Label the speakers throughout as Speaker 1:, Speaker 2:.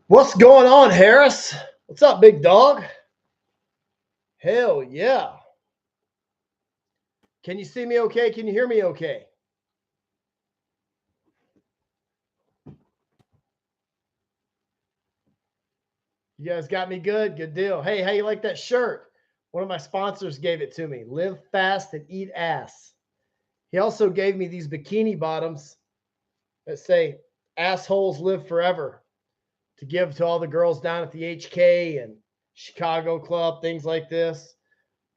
Speaker 1: What's going on, Harris? What's up, big dog? Hell yeah. Can you see me okay? Can you hear me okay? You guys got me good? Good deal. Hey, how you like that shirt? One of my sponsors gave it to me. Live fast and eat ass. He also gave me these bikini bottoms that say assholes live forever to give to all the girls down at the HK and Chicago Club, things like this.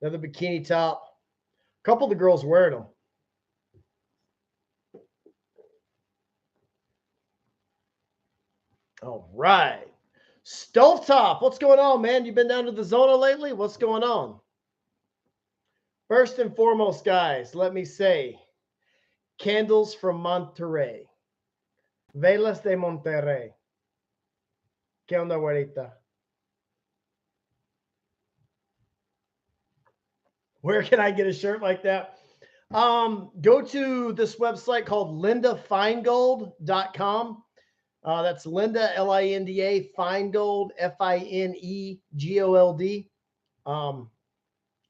Speaker 1: Another bikini top. A couple of the girls wearing them. All right. Stovetop, what's going on, man? You been down to the Zona lately? What's going on? First and foremost, guys, let me say, candles from Monterrey. Velas de Monterrey. ¿Qué onda, güerita? Where can I get a shirt like that? Go to this website called lindafeingold.com. That's Linda, Linda, Feingold, Finegold.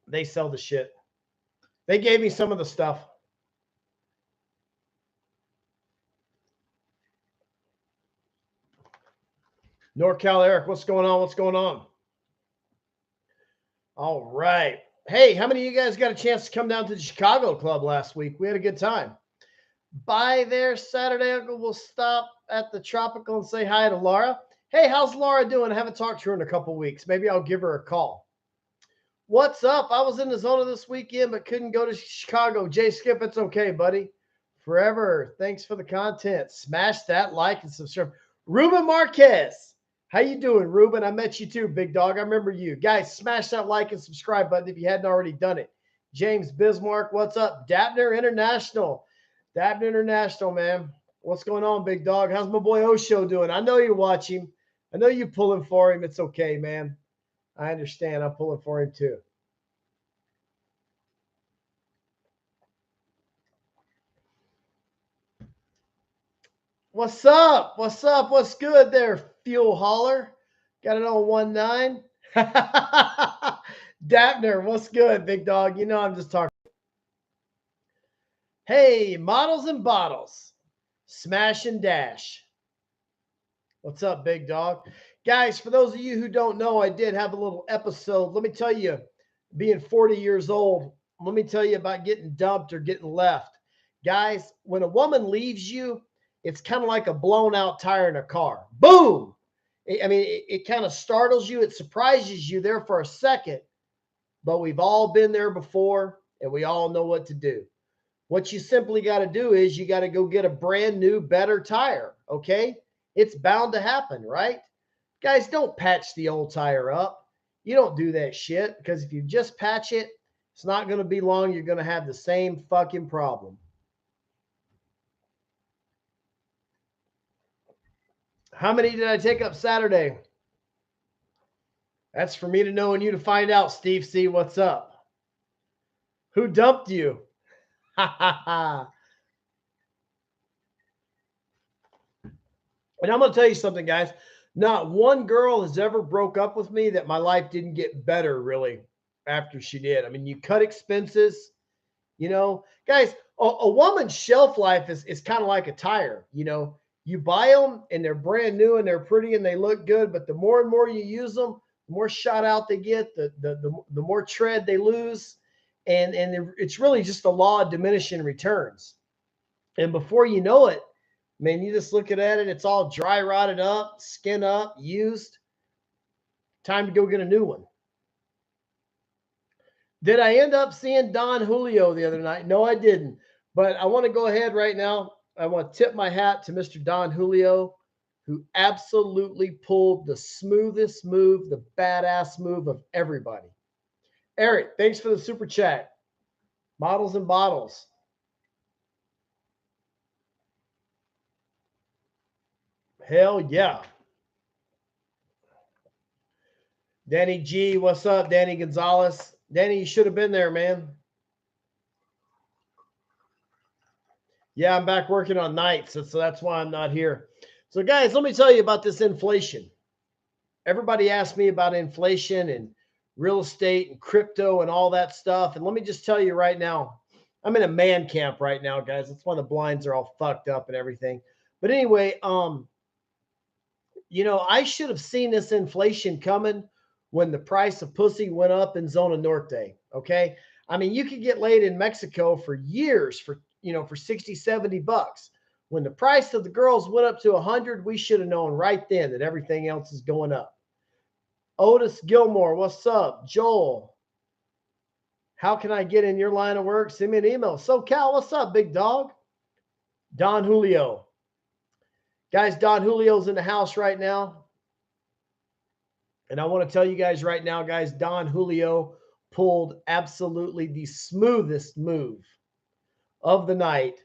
Speaker 1: They sell the shit. They gave me some of the stuff. NorCal Eric, what's going on? What's going on? All right. Hey, how many of you guys got a chance to come down to the Chicago Club last week? We had a good time. By there Saturday, Uncle, we'll stop at the Tropical and say hi to Laura. Hey, how's Laura doing? I haven't talked to her in a couple weeks. Maybe I'll give her a call. What's up? I was in the Zona this weekend, but couldn't go to Chicago. Jay Skip, it's okay, buddy. Forever. Thanks for the content. Smash that like and subscribe. Ruben Marquez. How you doing, Ruben? I met you too, big dog. I remember you. Guys, smash that like and subscribe button if you hadn't already done it. James Bismarck, what's up? Dabner International. Dabner International, man. What's going on, big dog? How's my boy Osho doing? I know you watch him. I know you pulling for him. It's okay, man. I understand. I'm pulling for him too. What's up? What's up? What's good there, fuel hauler? Got it on 19. Dapner, what's good, big dog? You know I'm just talking. Hey, models and bottles. Smash and dash. What's up, big dog? Guys, for those of you who don't know, I did have a little episode. Let me tell you, being 40 years old, let me tell you about getting dumped or getting left. Guys, when a woman leaves you, it's kind of like a blown out tire in a car. Boom! It kind of startles you. It surprises you there for a second, but we've all been there before and we all know what to do. What you simply got to do is you got to go get a brand new, better tire. Okay. It's bound to happen, right? Guys, don't patch the old tire up. You don't do that shit because if you just patch it, it's not going to be long. You're going to have the same fucking problem. How many did I take up Saturday? That's for me to know and you to find out, Steve C. What's up? Who dumped you? Ha ha ha. And I'm going to tell you something, guys. Not one girl has ever broke up with me that my life didn't get better, really, after she did. I mean, you cut expenses, you know. Guys, a woman's shelf life is kind of like a tire, you know. You buy them and they're brand new and they're pretty and they look good, but the more and more you use them, the more shot out they get, the more tread they lose. And it's really just the law of diminishing returns. And before you know it, man, you just look at it, it's all dry rotted up, skin up, used. Time to go get a new one. Did I end up seeing Don Julio the other night? No, I didn't. But I want to go ahead right now. I want to tip my hat to Mr. Don Julio, who absolutely pulled the smoothest move, the badass move of everybody. Eric, thanks for the super chat. Models and bottles. Hell yeah. Danny G, what's up? Danny Gonzalez. Danny, you should have been there, man. Yeah, I'm back working on nights, so that's why I'm not here. So, guys, let me tell you about this inflation. everybody asks me about inflation and real estate and crypto and all that stuff. And let me just tell you right now, I'm in a man camp right now, guys. That's why the blinds are all fucked up and everything. But anyway, I should have seen this inflation coming when the price of pussy went up in Zona Norte. Okay. I mean, you could get laid in Mexico for years for 60, 70 bucks. When the price of the girls went up to 100, we should have known right then that everything else is going up. Otis Gilmore, what's up? Joel, how can I get in your line of work? Send me an email. So, Cal, what's up, big dog? Don Julio. Guys, Don Julio's in the house right now. And I want to tell you guys right now, guys, Don Julio pulled absolutely the smoothest move of the night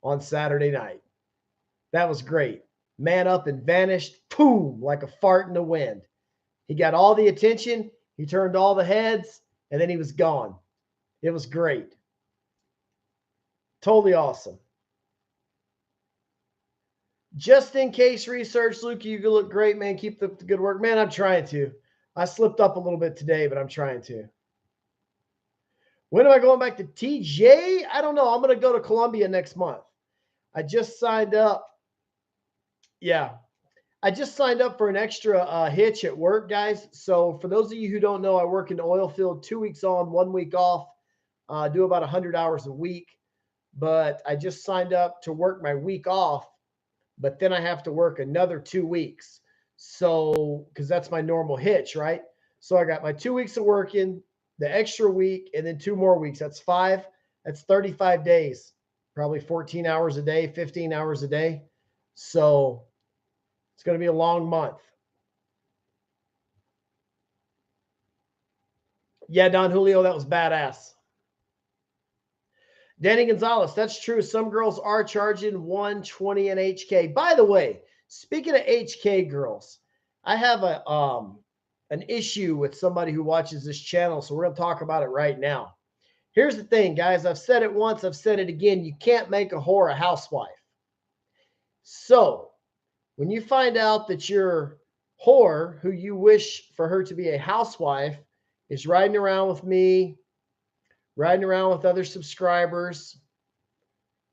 Speaker 1: on Saturday night. That was great. Man up and vanished, boom, like a fart in the wind. He got all the attention, he turned all the heads, and then he was gone. It was great. Totally awesome. Just in case research, Luke, you look great, man. Keep the good work. Man, I'm trying to. I slipped up a little bit today, but I'm trying to. When am I going back to TJ? I don't know. I'm going to go to Colombia next month. I just signed up. Yeah. I just signed up for an extra hitch at work, guys. So for those of you who don't know, I work in the oil field, 2 weeks on, 1 week off. Do about 100 hours a week. But I just signed up to work my week off. But then I have to work another 2 weeks. So, because that's my normal hitch, right? So I got my 2 weeks of working, the extra week, and then 2 more weeks. That's 5. That's 35 days, probably 14 hours a day, 15 hours a day. So it's going to be a long month. Yeah, Don Julio, that was badass. Danny Gonzalez, that's true. Some girls are charging $120 an HK. By the way, speaking of HK girls, I have an issue with somebody who watches this channel, so we're going to talk about it right now. Here's the thing, guys. I've said it once. I've said it again. You can't make a whore a housewife. So when you find out that your whore, who you wish for her to be a housewife, is riding around with me, riding around with other subscribers,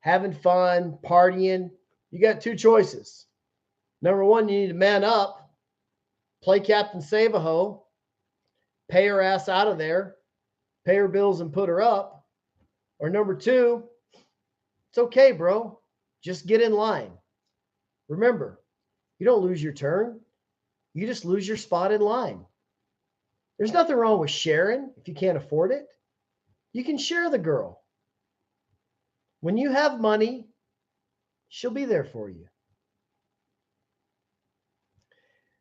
Speaker 1: having fun, partying, you got 2 choices. Number 1, you need to man up, play Captain Save-A-Ho, pay her ass out of there, pay her bills and put her up. Or number 2, it's okay, bro. Just get in line. Remember, you don't lose your turn. You just lose your spot in line. There's nothing wrong with sharing if you can't afford it. You can share the girl. When you have money, she'll be there for you.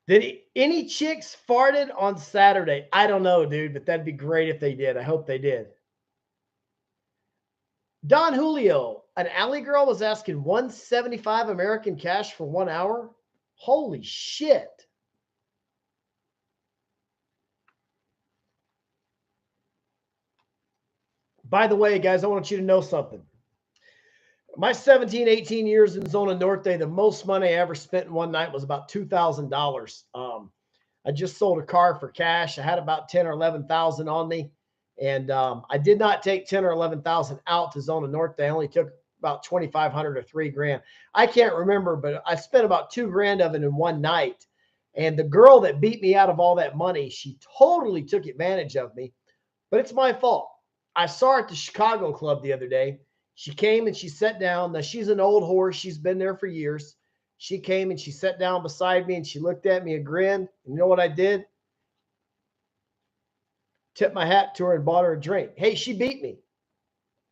Speaker 1: Did any chicks farted on Saturday? I don't know, dude, but that'd be great if they did. I hope they did. Don Julio, an alley girl was asking $175 American cash for 1 hour. Holy shit. By the way, guys, I want you to know something. My 17, 18 years in Zona Norte, the most money I ever spent in one night was about $2,000. I just sold a car for cash. I had about 10 or 11,000 on me. And I did not take 10 or 11,000 out to Zona Norte. I only took about 2,500 or $3,000. I can't remember, but I spent about $2,000 of it in one night. And the girl that beat me out of all that money, she totally took advantage of me, but it's my fault. I saw her at the Chicago club the other day. She came and she sat down. Now, she's an old horse. She's been there for years. She came and she sat down beside me and she looked at me and grinned. And you know what I did? Tipped my hat to her and bought her a drink. Hey, she beat me.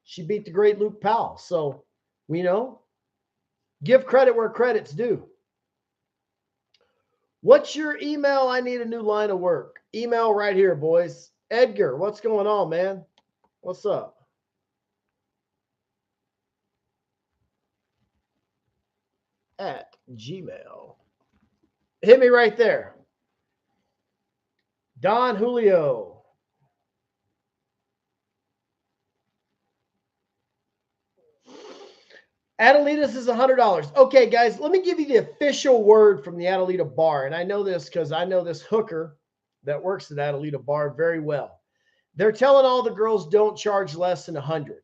Speaker 1: She beat the great Luke Powell. So, give credit where credit's due. What's your email? I need a new line of work. Email right here, boys. Edgar, what's going on, man? What's up? At Gmail. Hit me right there. Don Julio. Adelita's is $100. Okay, guys, let me give you the official word from the Adelita bar. And I know this because I know this hooker that works at Adelita bar very well. They're telling all the girls don't charge less than 100,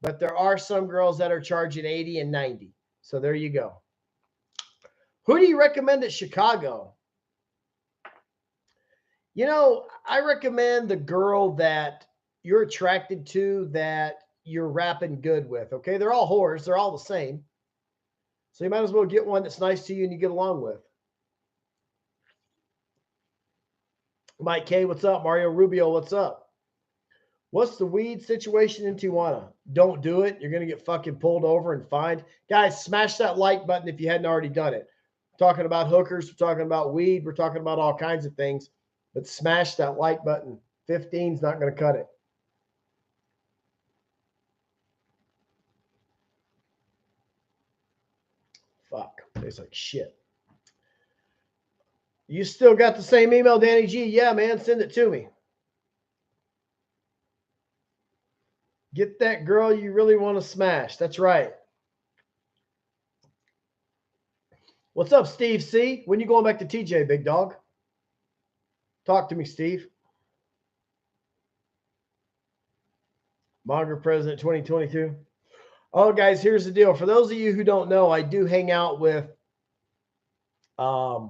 Speaker 1: but there are some girls that are charging 80 and 90. So there you go. Who do you recommend at Chicago? You know, I recommend the girl that you're attracted to, that you're rapping good with. Okay, they're all whores, they're all the same. So you might as well get one that's nice to you and you get along with. Mike K, what's up? Mario Rubio, what's up? What's the weed situation in Tijuana? Don't do it. You're going to get fucking pulled over and fined. Guys, smash that like button if you hadn't already done it. We're talking about hookers. We're talking about weed. We're talking about all kinds of things. But smash that like button. 15's not going to cut it. Fuck. Tastes like shit. You still got the same email, Danny G? Yeah, man. Send it to me. Get that girl you really want to smash. That's right. What's up, Steve C? When you going back to TJ, big dog? Talk to me, Steve. Monger President 2022. Oh, guys, here's the deal. For those of you who don't know, I do hang out with a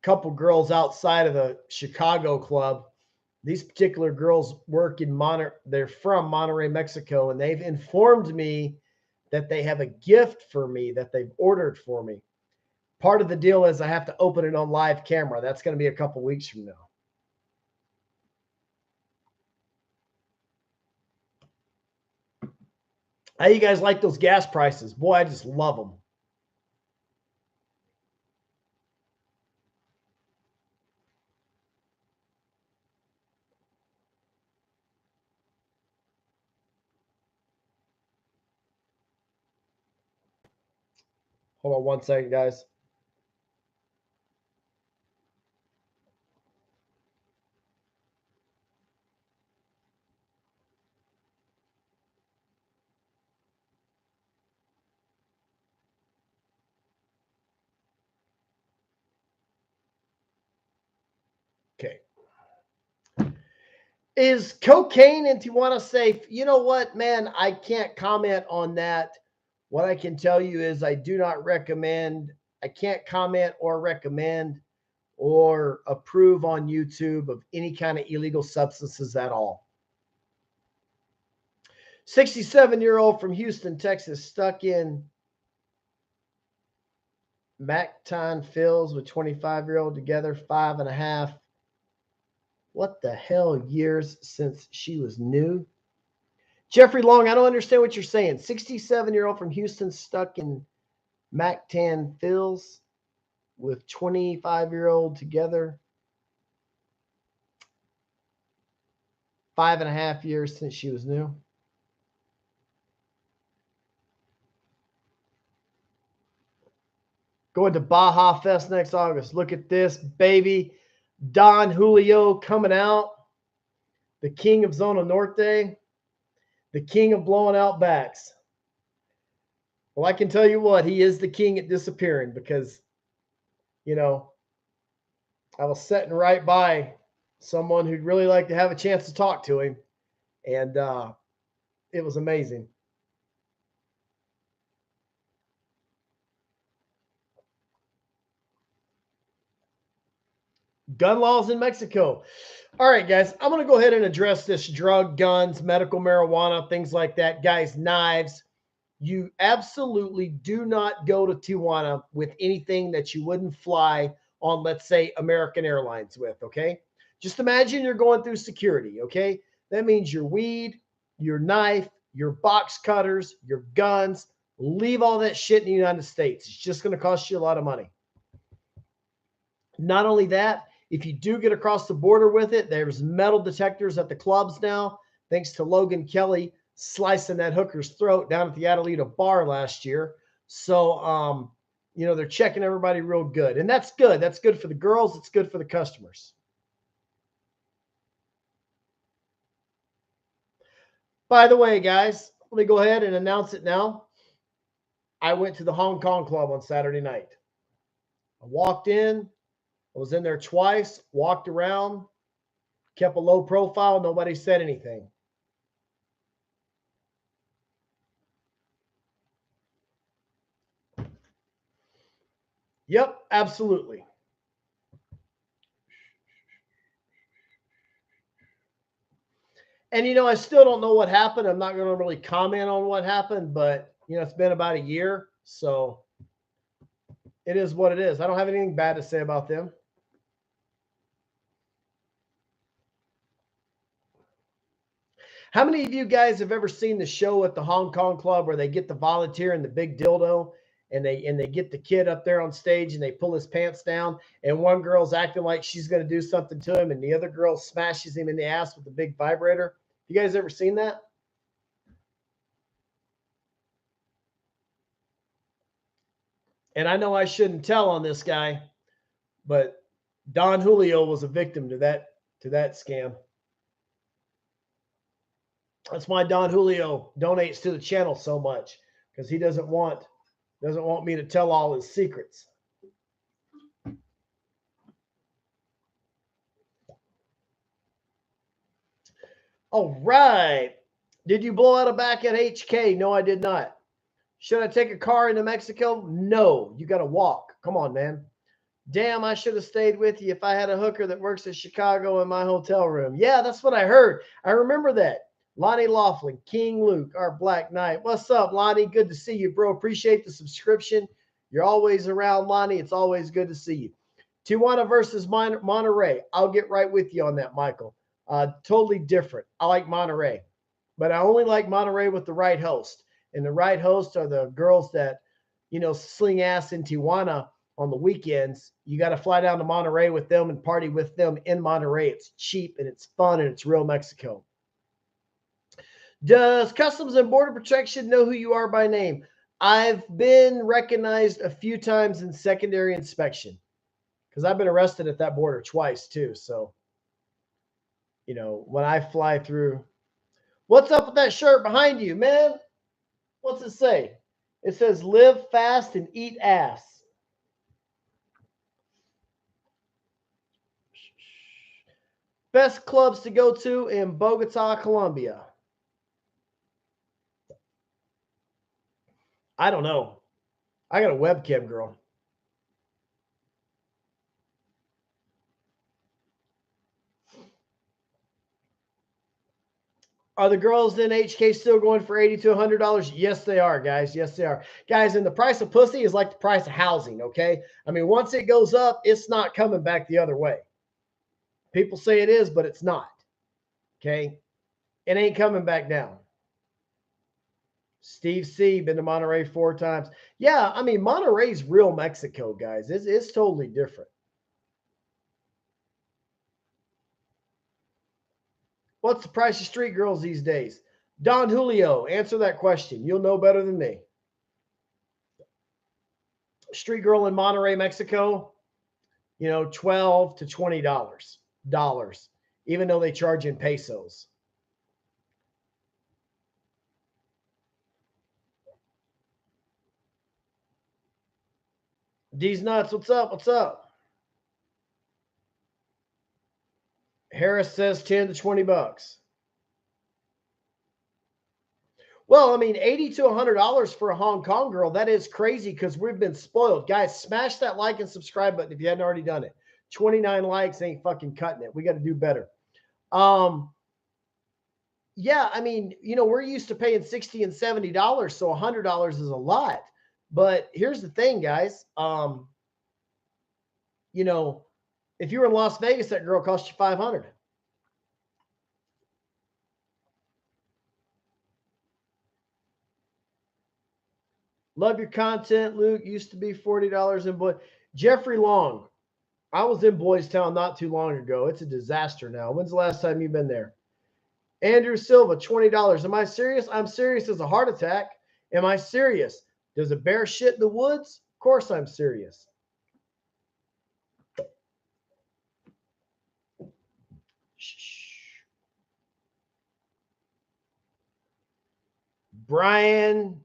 Speaker 1: couple girls outside of the Chicago club. These particular girls work in Monterrey. They're from Monterrey, Mexico, and they've informed me that they have a gift for me that they've ordered for me. Part of the deal is I have to open it on live camera. That's going to be a couple weeks from now. How you guys like those gas prices? Boy, I just love them. Hold on one second, guys. Okay. Is cocaine in Tijuana safe? You know what, man? I can't comment on that. What I can tell you is I do not recommend, I can't comment or recommend or approve on YouTube of any kind of illegal substances at all. 67-year-old from Houston, Texas, stuck in Mactan Fills with 25-year-old together, 5.5. What the hell years since she was new? Jeffrey Long, I don't understand what you're saying. 67-year-old from Houston stuck in Mactan Fills with 25-year-old together. 5.5 years since she was new. Going to Baja Fest next August. Look at this, baby. Don Julio coming out. The king of Zona Norte. The king of blowing out backs. Well, I can tell you what, he is the king at disappearing because, you know, I was sitting right by someone who'd really like to have a chance to talk to him. And it was amazing. Gun laws in Mexico. All right, guys, I'm going to go ahead and address this drug, guns, medical marijuana, things like that. Guys, knives. You absolutely do not go to Tijuana with anything that you wouldn't fly on, let's say, American Airlines with, okay? Just imagine you're going through security, okay? That means your weed, your knife, your box cutters, your guns. Leave all that shit in the United States. It's just going to cost you a lot of money. Not only that, if you do get across the border with it, there's metal detectors at the clubs now, thanks to Logan Kelly slicing that hooker's throat down at the Adelita bar last year. So, you know, they're checking everybody real good. And that's good. That's good for the girls. It's good for the customers. By the way, guys, let me go ahead and announce it now. I went to the Hong Kong Club on Saturday night. I walked in. I was in there twice, walked around, kept a low profile. Nobody said anything. Yep, absolutely. And, I still don't know what happened. I'm not going to really comment on what happened, but, it's been about a year. So it is what it is. I don't have anything bad to say about them. How many of you guys have ever seen the show at the Hong Kong Club where they get the volunteer and the big dildo and they get the kid up there on stage and they pull his pants down and one girl's acting like she's going to do something to him and the other girl smashes him in the ass with the big vibrator? You guys ever seen that? And I know I shouldn't tell on this guy, but Don Julio was a victim to that scam. That's why Don Julio donates to the channel so much, because he doesn't want me to tell all his secrets. All right. Did you blow out a back at HK? No, I did not. Should I take a car into Mexico? No, you got to walk. Come on, man. Damn, I should have stayed with you if I had a hooker that works in Chicago in my hotel room. Yeah, that's what I heard. I remember that. Lonnie Laughlin, King Luke, our Black Knight. What's up, Lonnie? Good to see you, bro. Appreciate the subscription. You're always around, Lonnie. It's always good to see you. Tijuana versus Monterrey. I'll get right with you on that, Michael. Totally different. I like Monterrey, but I only like Monterrey with the right host. And the right host are the girls that, sling ass in Tijuana on the weekends. You got to fly down to Monterrey with them and party with them in Monterrey. It's cheap and it's fun and it's real Mexico. Does Customs and Border Protection know who you are by name? I've been recognized a few times in secondary inspection because I've been arrested at that border twice too. So, when I fly through, what's up with that shirt behind you, man? What's it say? It says live fast and eat ass. Best clubs to go to in Bogota, Colombia. I don't know. I got a webcam girl. Are the girls in HK still going for $80 to $100? Yes, they are, guys. Yes, they are. Guys, and the price of pussy is like the price of housing, okay? I mean, once it goes up, it's not coming back the other way. People say it is, but it's not, okay? It ain't coming back down. Steve C. Been to Monterrey 4 times. Yeah, I mean, Monterrey's real Mexico, guys. It's totally different. What's the price of street girls these days? Don Julio, answer that question. You'll know better than me. Street girl in Monterrey, Mexico, $12 to $20, even though they charge in pesos. D's nuts, what's up? What's up? Harris says 10 to 20 bucks. Well, I mean, $80 to $100 for a Hong Kong girl, that is crazy because we've been spoiled. Guys, smash that like and subscribe button if you hadn't already done it. 29 likes ain't fucking cutting it. We got to do better. Yeah, I mean, we're used to paying $60 and $70, so $100 is a lot. But here's the thing, guys. If you were in Las Vegas, that girl cost you $500. Love your content, Luke. Used to be $40 in Boy. Jeffrey Long. I was in Boys Town not too long ago. It's a disaster now. When's the last time you've been there? Andrew Silva, $20. Am I serious? I'm serious as a heart attack. Am I serious? Does a bear shit in the woods? Of course I'm serious. Shh. Brian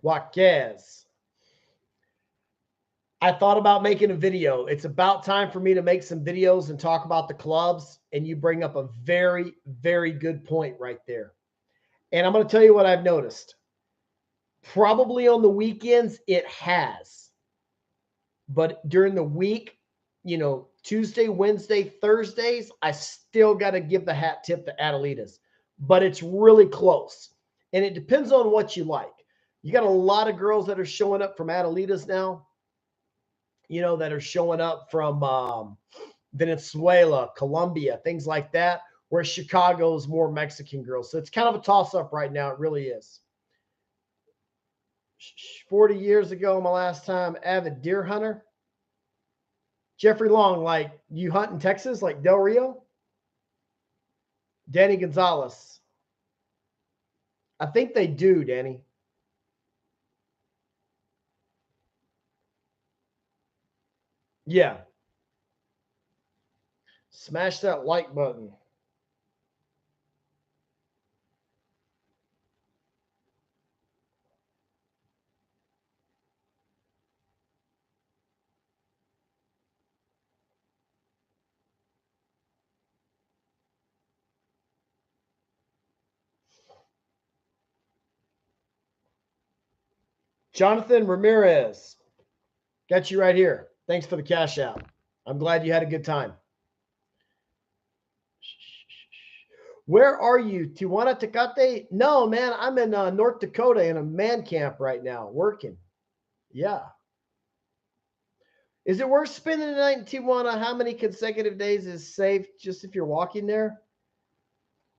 Speaker 1: Jaquez. I thought about making a video. It's about time for me to make some videos and talk about the clubs. And you bring up a very, very good point right there. And I'm going to tell you what I've noticed. Probably on the weekends, it has. But during the week, Tuesday, Wednesday, Thursdays, I still got to give the hat tip to Adelitas. But it's really close. And it depends on what you like. You got a lot of girls that are showing up from Adelitas now, that are showing up from Venezuela, Colombia, things like that, where Chicago is more Mexican girls. So it's kind of a toss-up right now. It really is. 40 years ago, my last time avid deer hunter. Jeffrey Long, like you hunt in Texas, like Del Rio? Danny Gonzalez. I think they do, Danny. Yeah. Smash that like button. Jonathan Ramirez. Got you right here. Thanks for the cash out. I'm glad you had a good time. Where are you? Tijuana, Tecate? No, man, I'm in North Dakota in a man camp right now, working. Yeah. Is it worth spending the night in Tijuana? How many consecutive days is safe just if you're walking there?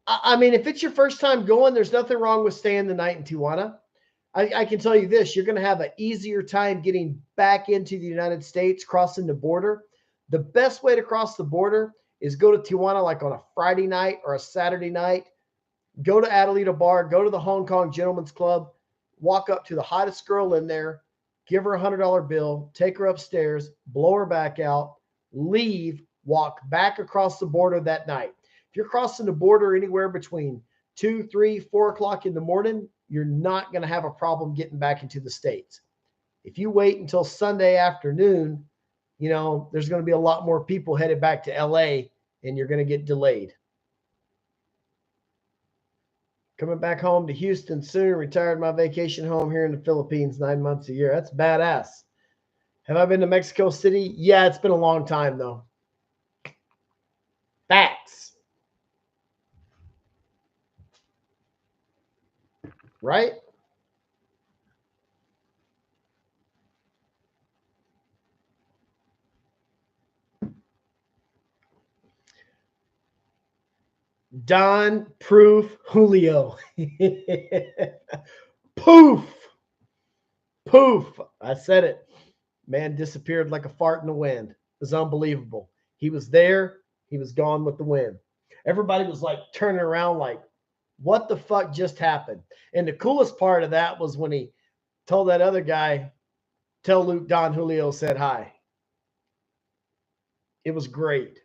Speaker 1: I mean, if it's your first time going, there's nothing wrong with staying the night in Tijuana. I can tell you this, you're going to have an easier time getting back into the United States, crossing the border. The best way to cross the border is go to Tijuana like on a Friday night or a Saturday night. Go to Adelita Bar, go to the Hong Kong Gentlemen's Club, walk up to the hottest girl in there, give her $100 bill, take her upstairs, blow her back out, leave, walk back across the border that night. If you're crossing the border anywhere between 2, 3, 4 o'clock in the morning, you're not going to have a problem getting back into the States. If you wait until Sunday afternoon, there's going to be a lot more people headed back to LA and you're going to get delayed. Coming back home to Houston soon, retired my vacation home here in the Philippines 9 months a year. That's badass. Have I been to Mexico City? Yeah, it's been a long time though. Facts. Right? Don Proof Julio. Poof. Poof. I said it. Man disappeared like a fart in the wind. It was unbelievable. He was there. He was gone with the wind. Everybody was like turning around like, what the fuck just happened? And the coolest part of that was when he told that other guy, tell Luke Don Julio said hi. It was great.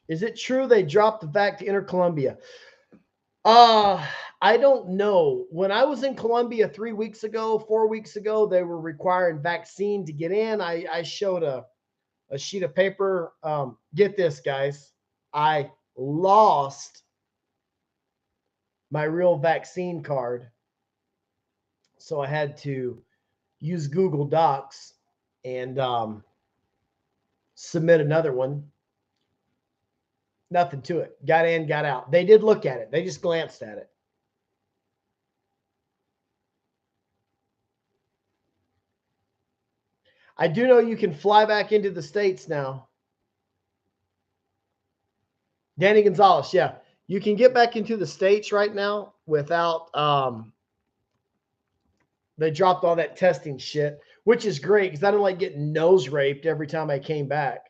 Speaker 1: Is it true they dropped the vac to enter Colombia? I don't know. When I was in Colombia 3 weeks ago, 4 weeks ago, they were requiring vaccine to get in. I showed a sheet of paper. Get this, guys. I lost my real vaccine card. So I had to use Google Docs and submit another one. Nothing to it. Got in, got out. They did look at it. They just glanced at it. I do know you can fly back into the States now. Danny Gonzalez, yeah. You can get back into the States right now without they dropped all that testing shit, which is great because I don't like getting nose raped every time I came back.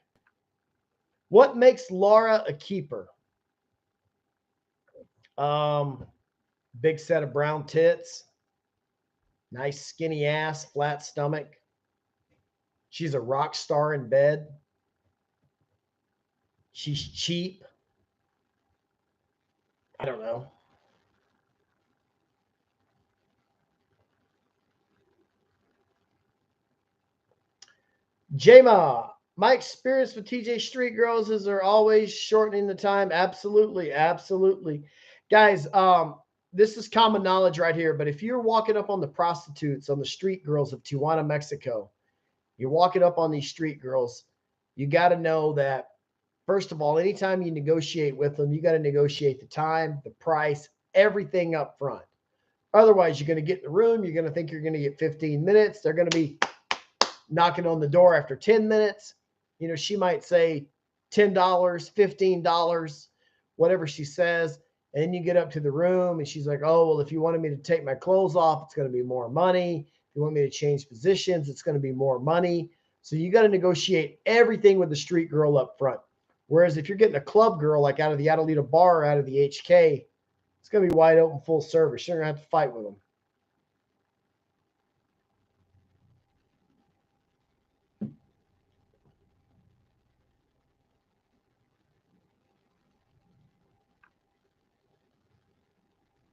Speaker 1: What makes Laura a keeper? big set of brown tits, nice skinny ass, flat stomach. She's a rock star in bed. She's cheap. I don't know. Jama, my experience with TJ Street Girls is they're always shortening the time. Absolutely, absolutely. Guys, this is common knowledge right here. But if you're walking up on the prostitutes, on the street girls of Tijuana, Mexico, you're walking up on these street girls, you got to know that, first of all, anytime you negotiate with them, you got to negotiate the time, the price, everything up front. Otherwise, you're going to get in the room. You're going to think you're going to get 15 minutes. They're going to be knocking on the door after 10 minutes. You know, she might say $10, $15, whatever she says. And then you get up to the room and she's like, oh, well, if you wanted me to take my clothes off, it's going to be more money. If you want me to change positions, it's going to be more money. So you got to negotiate everything with the street girl up front. Whereas if you're getting a club girl, like out of the Adelita bar or out of the HK, it's going to be wide open, full service. You're going to have to fight with them.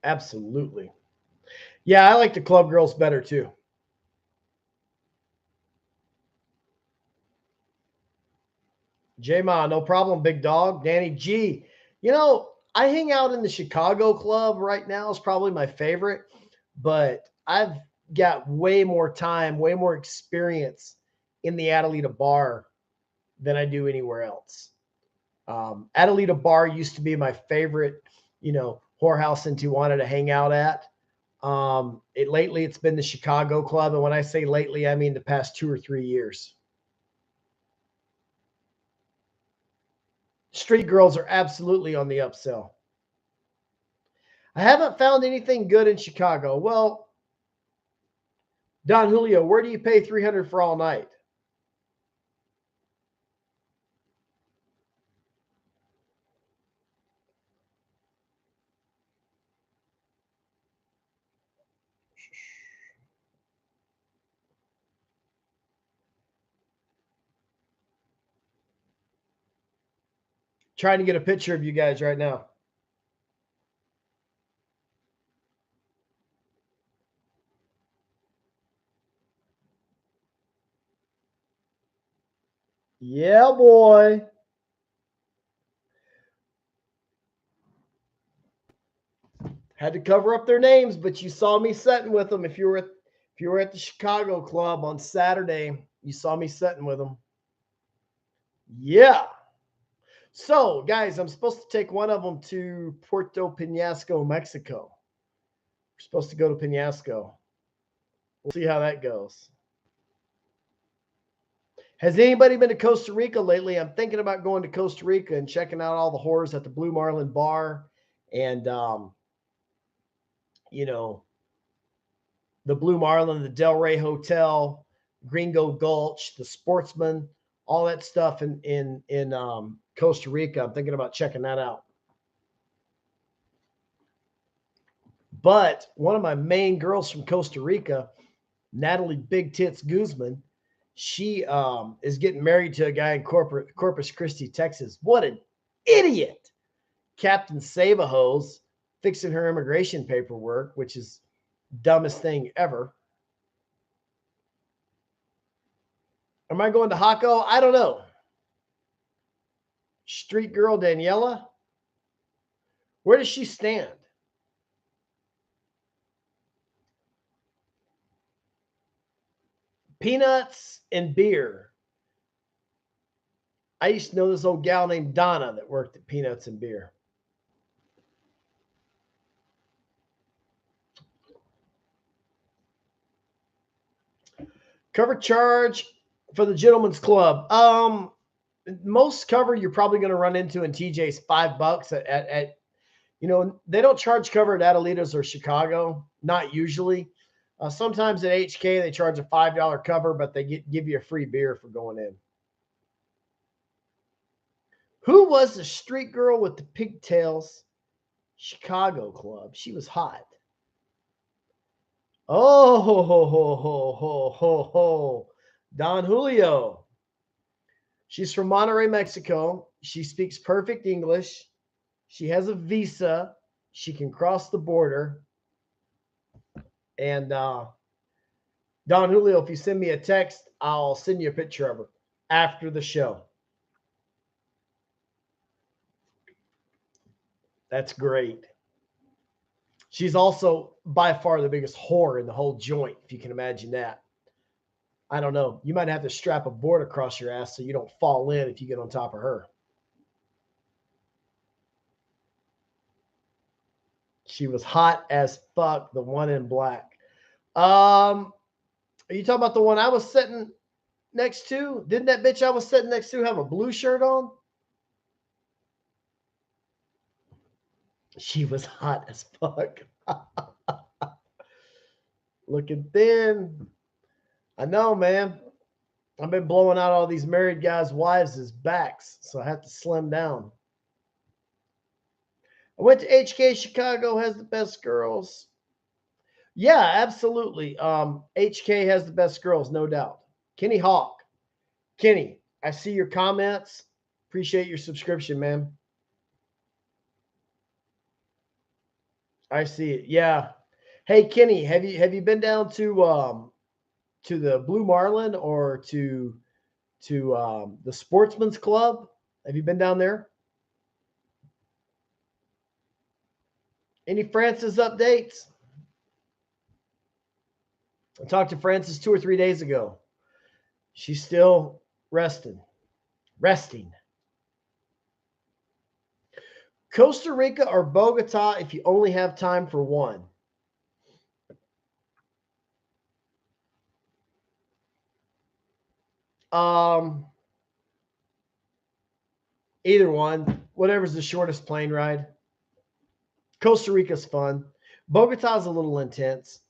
Speaker 1: Absolutely. Yeah, I like the club girls better too. J-Ma, no problem, big dog. Danny G. You know, I hang out in the Chicago club right now. Is probably my favorite, but I've got way more time, way more experience in the Adelita bar than I do anywhere else. Adelita bar used to be my favorite, whorehouse in Tijuana to hang out at. Lately it's been the Chicago club, and when I say lately, I mean the past 2 or 3 years. Street girls are absolutely on the upsell. I haven't found anything good in Chicago. Well, Don Julio, where do you pay 300 for all night? Trying to get a picture of you guys right now. Yeah, boy. Had to cover up their names, but you saw me setting with them. If you were at the Chicago club on Saturday, you saw me setting with them. Yeah. So, guys, I'm supposed to take one of them to Puerto Penasco, Mexico. We're supposed to go to Penasco. We'll see how that goes. Has anybody been to Costa Rica lately? I'm thinking about going to Costa Rica and checking out all the whores at the Blue Marlin Bar and, you know, the Blue Marlin, the Del Rey Hotel, Gringo Gulch, the Sportsman, all that stuff in Costa Rica. I'm thinking about checking that out. But one of my main girls from Costa Rica, Natalie Big Tits Guzman, she is getting married to a guy in Corpus Christi, Texas. What an idiot! Captain Sabahose fixing her immigration paperwork, which is dumbest thing ever. Am I going to Hako? I don't know. Street girl Daniela? Where does she stand? Peanuts and beer. I used to know this old gal named Donna that worked at Peanuts and Beer. Cover charge for the Gentlemen's Club. Most cover you're probably going to run into in TJ's $5 at they don't charge cover at Adelita's or Chicago, not usually. Sometimes at HK they charge a $5 cover, but they give you a free beer for going in. Who was the street girl with the pigtails? Chicago club. She was hot. Oh, ho, ho, ho, ho, ho, ho, ho. Don Julio. She's from Monterrey, Mexico. She speaks perfect English. She has a visa. She can cross the border. And Don Julio, if you send me a text, I'll send you a picture of her after the show. That's great. She's also by far the biggest whore in the whole joint, if you can imagine that. I don't know. You might have to strap a board across your ass so you don't fall in if you get on top of her. She was hot as fuck, the one in black. Are you talking about the one I was sitting next to? Didn't that bitch I was sitting next to have a blue shirt on? She was hot as fuck. Looking thin. I know, man. I've been blowing out all these married guys' wives' backs, so I have to slim down. I went to HK Chicago, has the best girls. Yeah, absolutely. HK has the best girls, no doubt. Kenny Hawk. Kenny, I see your comments. Appreciate your subscription, man. I see it. Yeah. Hey Kenny, have you been down to the Blue Marlin or to the Sportsman's Club? Have you been down there? Any Francis updates? I talked to Francis 2 or 3 days ago. She's still resting. Resting. Costa Rica or Bogota if you only have time for one? Um, Either one. Whatever's the shortest plane ride. Costa Rica's fun. Bogota's a little intense.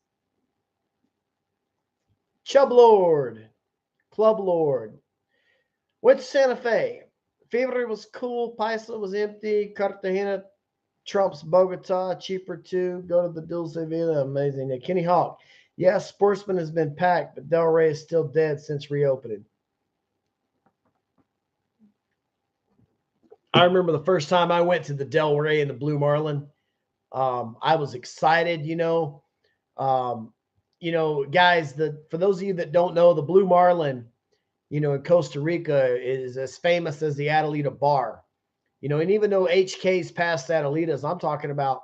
Speaker 1: Chub Lord. Club Lord. Went to Santa Fe. Fever was cool. Paisa was empty. Cartagena trumps Bogota. Cheaper too. Go to the Dulce Villa. Amazing. Yeah, Kenny Hawk. Yes, Sportsman has been packed, but Del Rey is still dead since reopening. I remember the first time I went to the Del Rey and the Blue Marlin. I was excited, Um, guys, for those of you that don't know, the Blue Marlin, in Costa Rica is as famous as the Adelita Bar. And even though HK's past Adelitas, I'm talking about,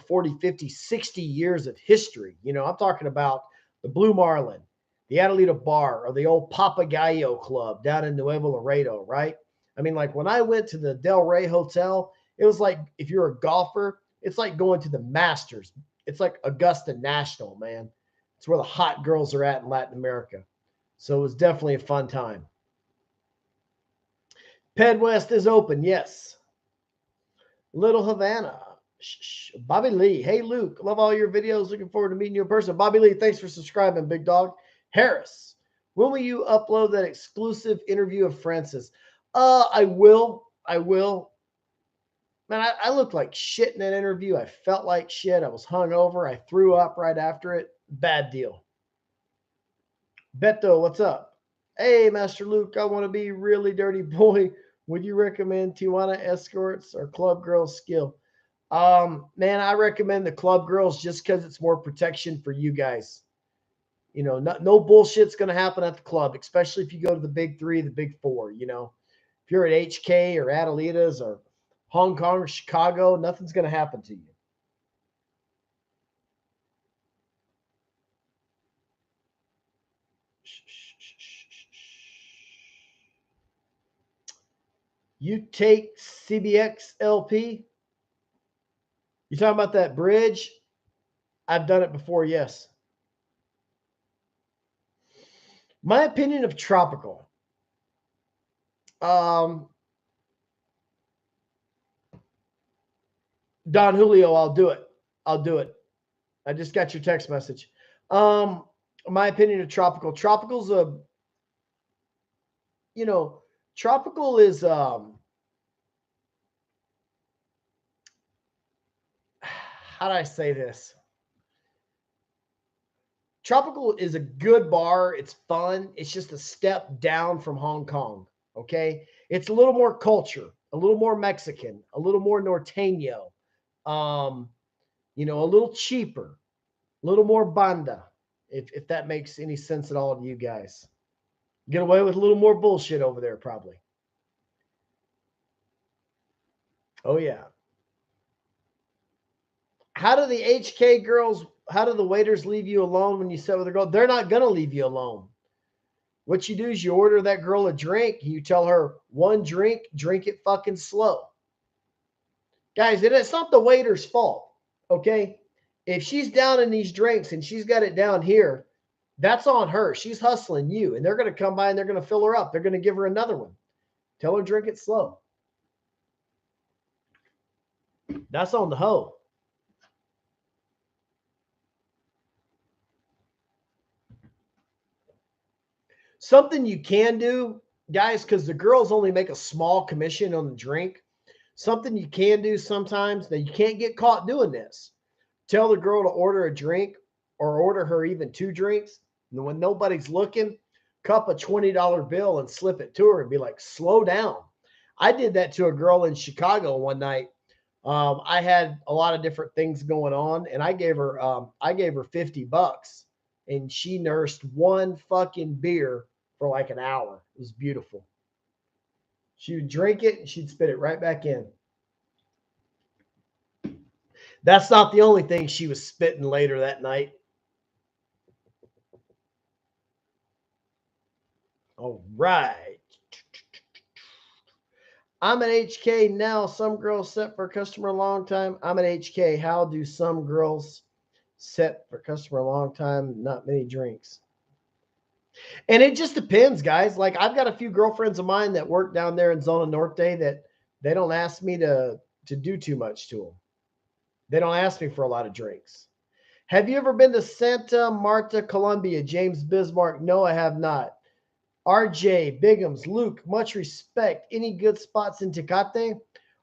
Speaker 1: 40, 50, 60 years of history. I'm talking about the Blue Marlin, the Adelita Bar, or the old Papagayo Club down in Nuevo Laredo, right? I mean, like when I went to the Del Rey Hotel, it was like if you're a golfer, it's like going to the Masters. It's like Augusta National, man. It's where the hot girls are at in Latin America. So it was definitely a fun time. Ped West is open, yes. Little Havana. Bobby Lee. Hey, Luke. Love all your videos. Looking forward to meeting you in person. Bobby Lee, thanks for subscribing, big dog. Harris. When will you upload that exclusive interview of Francis? I will. I will. Man, I looked like shit in that interview. I felt like shit. I was hungover. I threw up right after it. Bad deal. Beto, what's up? Hey, Master Luke, I want to be really dirty boy. Would you recommend Tijuana escorts or club girls skill? Man, I recommend the club girls just because it's more protection for you guys. No bullshit's going to happen at the club, especially if you go to the big three, the big four. If you're at HK or Adelitas or Hong Kong or Chicago, nothing's going to happen to you. You take CBX LP. You talking about that bridge? I've done it before, yes. My opinion of tropical. Um, Don Julio, I'll do it. I'll do it. I just got your text message. Um, my opinion of tropical. Tropical's a, you know, tropical is how do I say this? Tropical is a good bar. It's fun. It's just a step down from Hong Kong. Okay. It's a little more culture, a little more Mexican, a little more Norteño, um, a little cheaper, a little more banda, if that makes any sense at all to you guys. Get away with a little more bullshit over there, probably. Oh, yeah. How do the HK girls, how do the waiters leave you alone when you sit with a girl? They're not going to leave you alone. What you do is you order that girl a drink. You tell her one drink, drink it fucking slow. Guys, and it's not the waiter's fault, okay? If she's down in these drinks and she's got it down here, that's on her. She's hustling you, and they're going to come by and they're going to fill her up. They're going to give her another one. Tell her drink it slow. That's on the hoe. Something you can do, guys, because the girls only make a small commission on the drink. Something you can do sometimes that you can't get caught doing this. Tell the girl to order a drink or order her even two drinks. And when nobody's looking, cup a $20 bill and slip it to her and be like, slow down. I did that to a girl in Chicago one night. I had a lot of different things going on, and I gave her $50, and she nursed one fucking beer for like an hour. It was beautiful. She would drink it and she'd spit it right back in. That's not the only thing she was spitting later that night. All right. I'm an HK now. Some girls set for a customer a long time. I'm an HK. How do some girls set for customer a long time? Not many drinks. And it just depends, guys. Like I've got a few girlfriends of mine that work down there in Zona Norte that they don't ask me to do too much to them. They don't ask me for a lot of drinks. Have you ever been to Santa Marta, Colombia? James Bismarck. No, I have not. RJ, Bigums, Luke, much respect. Any good spots in Tecate?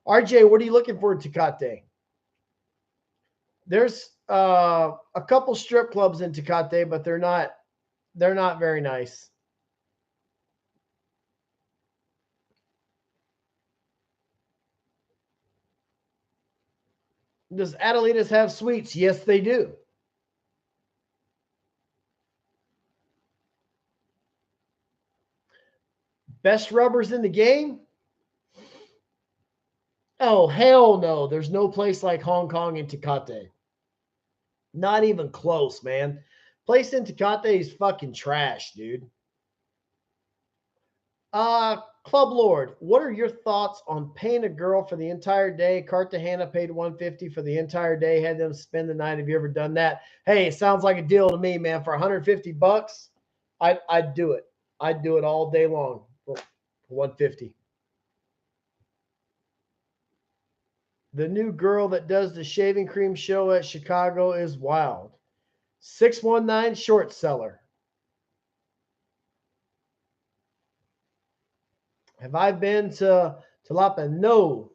Speaker 1: RJ, what are you looking for in Tecate? There's a couple strip clubs in Tecate, but they're not very nice. Does Adelitas have suites? Yes, they do. Best rubbers in the game? Oh, hell no. There's no place like Hong Kong and Tecate. Not even close, man. Place in Tecate is fucking trash, dude. Club Lord, what are your thoughts on paying a girl for the entire day? Cartagena paid $150 for the entire day, had them spend the night. Have you ever done that? Hey, it sounds like a deal to me, man. For $150, I'd do it. I'd do it all day long for $150. The new girl that does the shaving cream show at Chicago is wild. 619 short seller. Have I been to Lapa? No.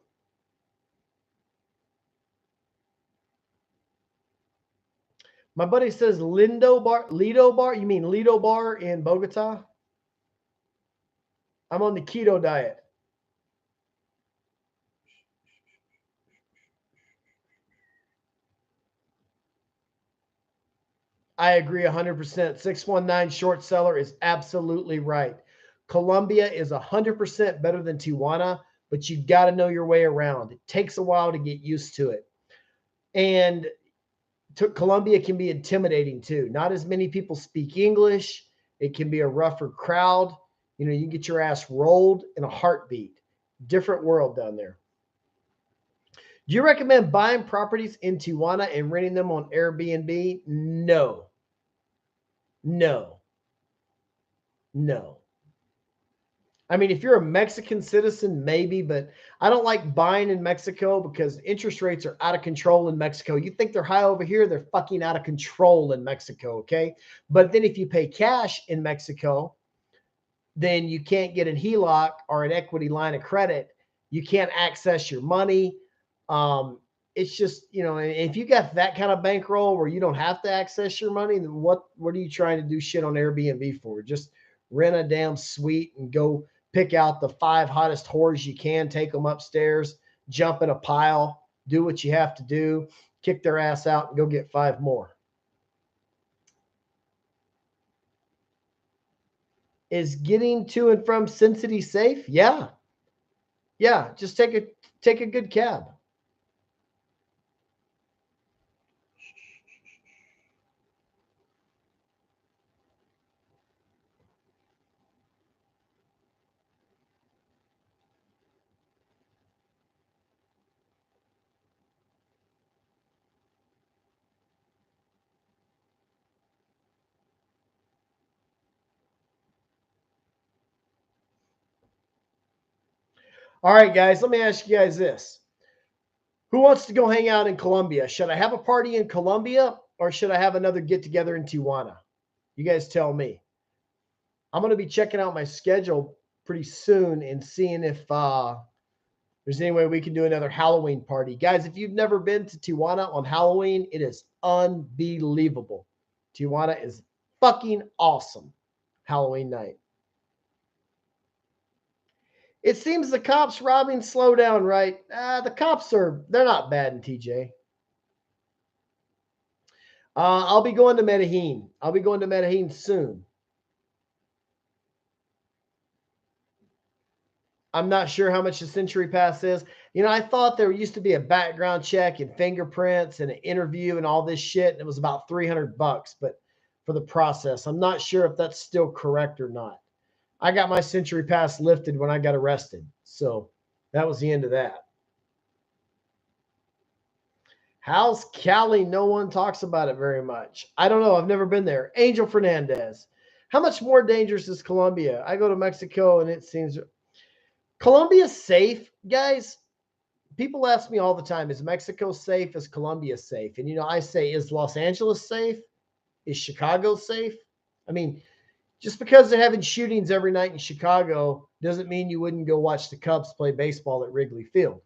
Speaker 1: My buddy says Lido Bar. You mean Lido Bar in Bogota? I'm on the keto diet. I agree 100%. 619 short seller is absolutely right. Colombia is 100% better than Tijuana, but you got to know your way around. It takes a while to get used to it. And Colombia can be intimidating too. Not as many people speak English. It can be a rougher crowd. You know, you get your ass rolled in a heartbeat. Different world down there. Do you recommend buying properties in Tijuana and renting them on Airbnb? No. No. No. I mean, if you're a Mexican citizen, maybe, but I don't like buying in Mexico because interest rates are out of control in Mexico. You think they're high over here, they're fucking out of control in Mexico, okay? But then if you pay cash in Mexico, then you can't get a HELOC or an equity line of credit. You can't access your money. it's just, if you got that kind of bankroll where you don't have to access your money, then what are you trying to do shit on Airbnb for? Just rent a damn suite and go pick out the 5 hottest whores you can, take them upstairs, jump in a pile, do what you have to do, kick their ass out, and go get 5 more. Is getting to and from Sin City safe? Yeah. Yeah, just take a good cab. All right, guys, let me ask you guys this. Who wants to go hang out in Colombia? Should I have a party in Colombia or should I have another get together in Tijuana? You guys tell me. I'm going to be checking out my schedule pretty soon and seeing if there's any way we can do another Halloween party. Guys, if you've never been to Tijuana on Halloween, it is unbelievable. Tijuana is fucking awesome Halloween night. It seems the cops robbing slow down, right? The cops they're not bad in TJ. I'll be going to Medellin. I'll be going to Medellin soon. I'm not sure how much the Century Pass is. I thought there used to be a background check and fingerprints and an interview and all this shit, and it was about $300, but for the process, I'm not sure if that's still correct or not. I got my Century Pass lifted when I got arrested, so that was the end of that. How's Cali? No one talks about it very much. I don't know. I've never been there. Angel Fernandez. How much more dangerous is Colombia? I go to Mexico and it seems Colombia's safe, guys. People ask me all the time, is Mexico safe? Is Colombia safe? And I say, is Los Angeles safe? Is Chicago safe? I mean, just because they're having shootings every night in Chicago doesn't mean you wouldn't go watch the Cubs play baseball at Wrigley Field.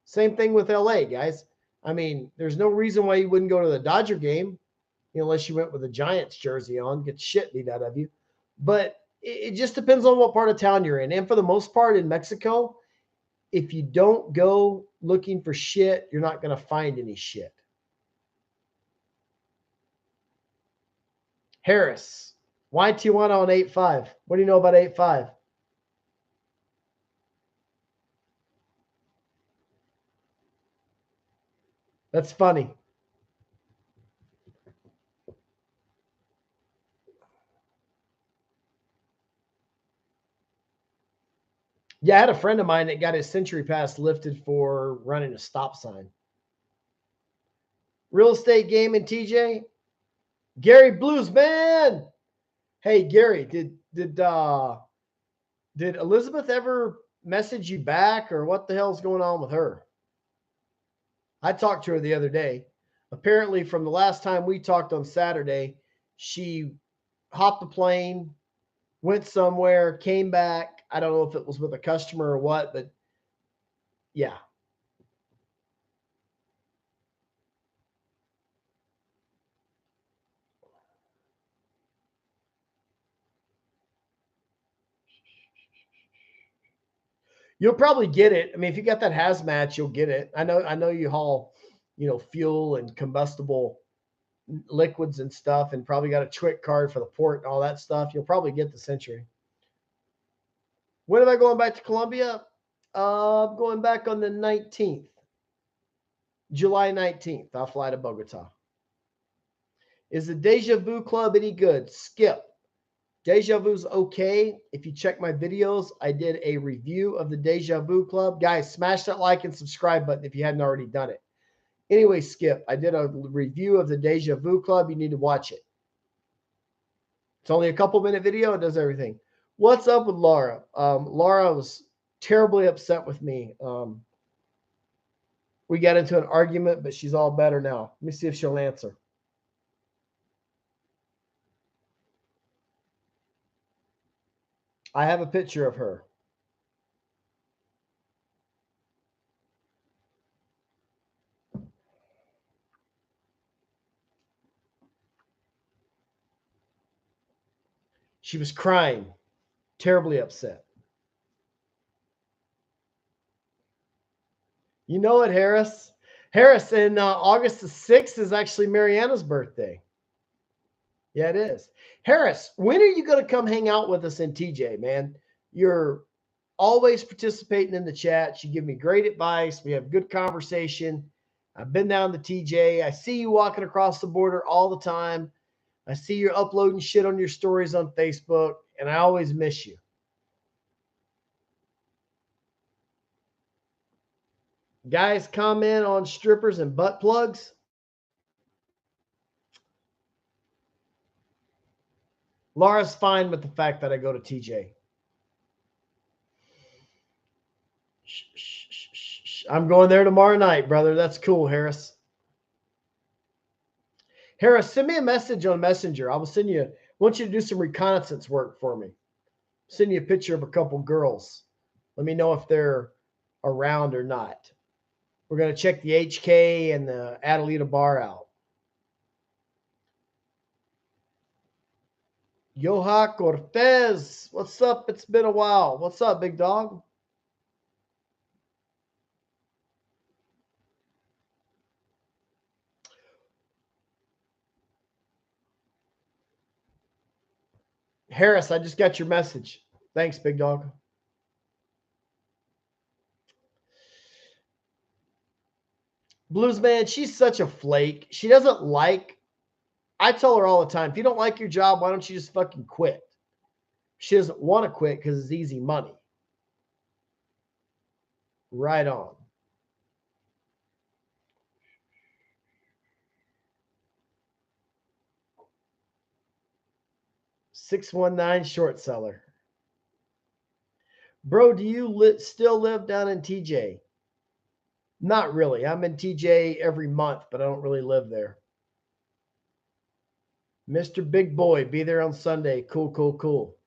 Speaker 1: Same thing with LA, guys. I mean, there's no reason why you wouldn't go to the Dodger game, unless you went with a Giants jersey on, get shit beat out of you. But it just depends on what part of town you're in. And for the most part in Mexico, if you don't go looking for shit, you're not going to find any shit. Harris, why Tijuana on 8.5? What do you know about 8.5? That's funny. Yeah, I had a friend of mine that got his Century Pass lifted for running a stop sign. Real estate game in TJ. Gary Bluesman. Hey Gary, did Elizabeth ever message you back or what the hell's going on with her? I talked to her the other day. Apparently, from the last time we talked on Saturday, she hopped a plane, went somewhere, came back. I don't know if it was with a customer or what, but yeah. You'll probably get it. I mean, if you got that hazmat, you'll get it. I know you haul, fuel and combustible liquids and stuff, and probably got a trick card for the port and all that stuff. You'll probably get the Century. When am I going back to Colombia? I'm going back on the 19th, July 19th. I'll fly to Bogota. Is the Deja Vu Club any good? Skip. Deja Vu's okay. If you check my videos, I did a review of the Deja Vu Club. Guys, smash that like and subscribe button if you hadn't already done it. Anyway, Skip, I did a review of the Deja Vu Club. You need to watch it. It's only a couple minute video. It does everything. What's up with Laura? Laura was terribly upset with me. We got into an argument, but she's all better now. Let me see if she'll answer. I have a picture of her. She was crying, terribly upset. You know what, Harris? Harris, and August the 6th is actually Mariana's birthday. Yeah, it is. Harris, when are you going to come hang out with us in TJ, man? You're always participating in the chat. You give me great advice. We have good conversation. I've been down to TJ. I see you walking across the border all the time. I see you're uploading shit on your stories on Facebook, and I always miss you. Guys, comment on strippers and butt plugs. Laura's fine with the fact that I go to TJ. I'm going there tomorrow night, brother. That's cool, Harris. Harris, send me a message on Messenger. I will send you. I want you to do some reconnaissance work for me. Send you a picture of a couple girls. Let me know if they're around or not. We're going to check the HK and the Adelita bar out. Yoha Cortez, what's up? It's been a while. What's up, big dog? Harris, I just got your message. Thanks, big dog. Bluesman, she's such a flake. She doesn't like. I tell her all the time, if you don't like your job, why don't you just fucking quit? She doesn't want to quit because it's easy money. Right on. $619 short seller. Bro, do you still live down in TJ? Not really. I'm in TJ every month, but I don't really live there. Mr. Big Boy, be there on Sunday. Cool, cool, cool.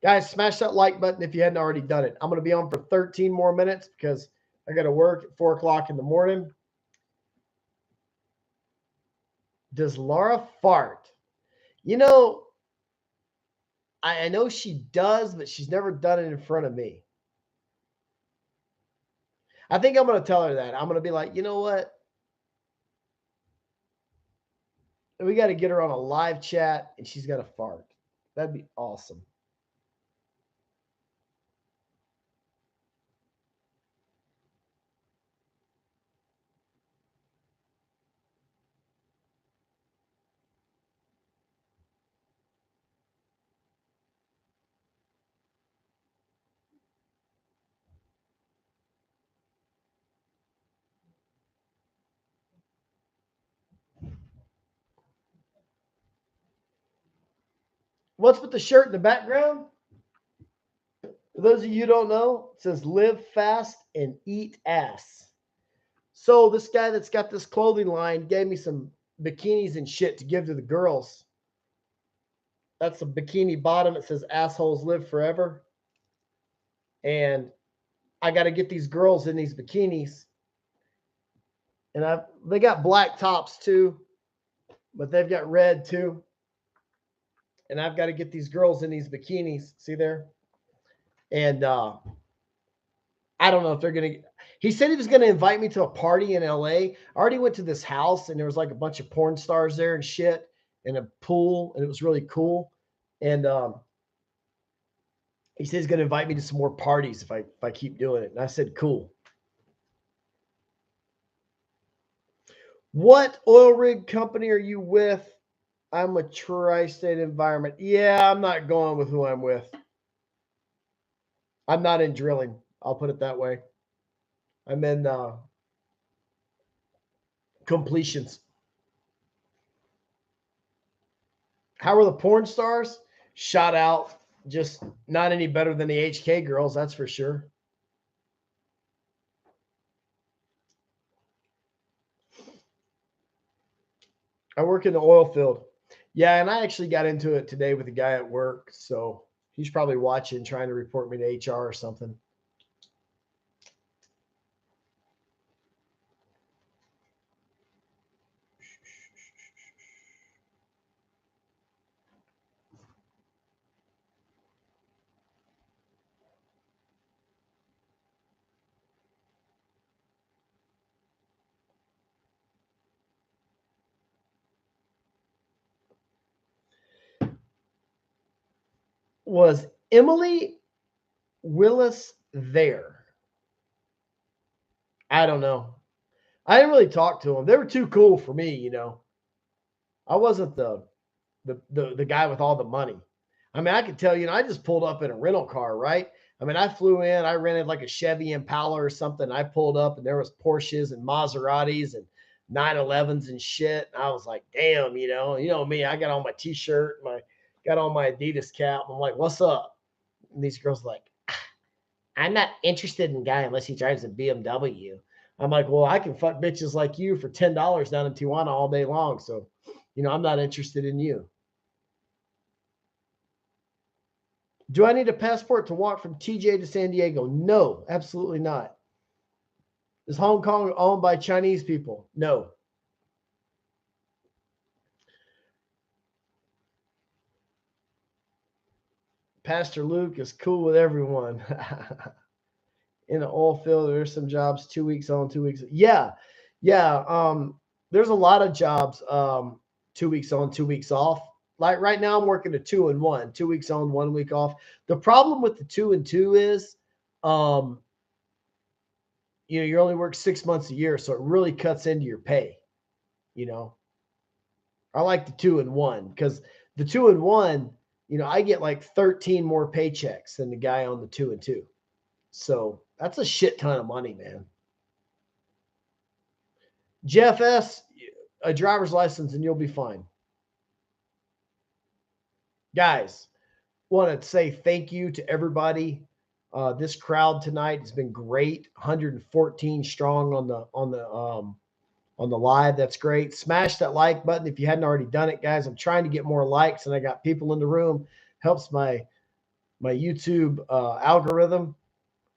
Speaker 1: Guys, smash that like button if you hadn't already done it. I'm going to be on for 13 more minutes because I got to work at 4 o'clock in the morning. Does Laura fart? You know, I know she does, but she's never done it in front of me. I think I'm going to tell her that. I'm going to be like, you know what? We got to get her on a live chat and she's got to fart. That'd be awesome. What's with the shirt in the background? For those of you who don't know, it says live fast and eat ass. So this guy that's got this clothing line gave me some bikinis and shit to give to the girls. That's a bikini bottom. It says assholes live forever. And I got to get these girls in these bikinis. And they got black tops too, but they've got red too. And I've got to get these girls in these bikinis. See there? And I don't know if they're going to. He said he was going to invite me to a party in LA. I already went to this house and there was like a bunch of porn stars there and shit and a pool. And it was really cool. And he said he's going to invite me to some more parties if I keep doing it. And I said, cool. What oil rig company are you with? I'm a tri-state environment. Yeah, I'm not going with who I'm with. I'm not in drilling. I'll put it that way. I'm in completions. How are the porn stars? Shot out. Just not any better than the HK girls, that's for sure. I work in the oil field. Yeah, and I actually got into it today with a guy at work. So he's probably watching, trying to report me to HR or something. Was Emily Willis there? I don't know. I didn't really talk to them. They were too cool for me, you know. I wasn't the guy with all the money. I mean, I could tell you, I just pulled up in a rental car, right? I mean, I flew in, I rented like a Chevy Impala or something. I pulled up and there was Porsches and Maseratis and 911s and shit. And I was like, damn, you know me, I got on my t-shirt, got on my Adidas cap. I'm like, what's up? And these girls like, I'm not interested in a guy unless he drives a BMW. I'm like, well, I can fuck bitches like you for $10 down in Tijuana all day long. So, I'm not interested in you. Do I need a passport to walk from TJ to San Diego? No, absolutely not. Is Hong Kong owned by Chinese people? No. Pastor Luke is cool with everyone. In the oil field, there's some jobs 2 weeks on, 2 weeks. Yeah. Yeah. There's a lot of jobs 2 weeks on, 2 weeks off. Like right now, I'm working a 2 and 1, 2 weeks on, 1 week off. The problem with the 2 and 2 is um, you only work 6 months a year, so it really cuts into your pay. You know, I like the 2 and 1 because the 2 and 1, I get like 13 more paychecks than the guy on the 2 and 2. So that's a shit ton of money, man. Jeff S, a driver's license and you'll be fine. Guys, want to say thank you to everybody. This crowd tonight has been great. 114 strong on the live. That's great. Smash that like button if you hadn't already done it, guys. I'm trying to get more likes, and I got people in the room. Helps my YouTube algorithm,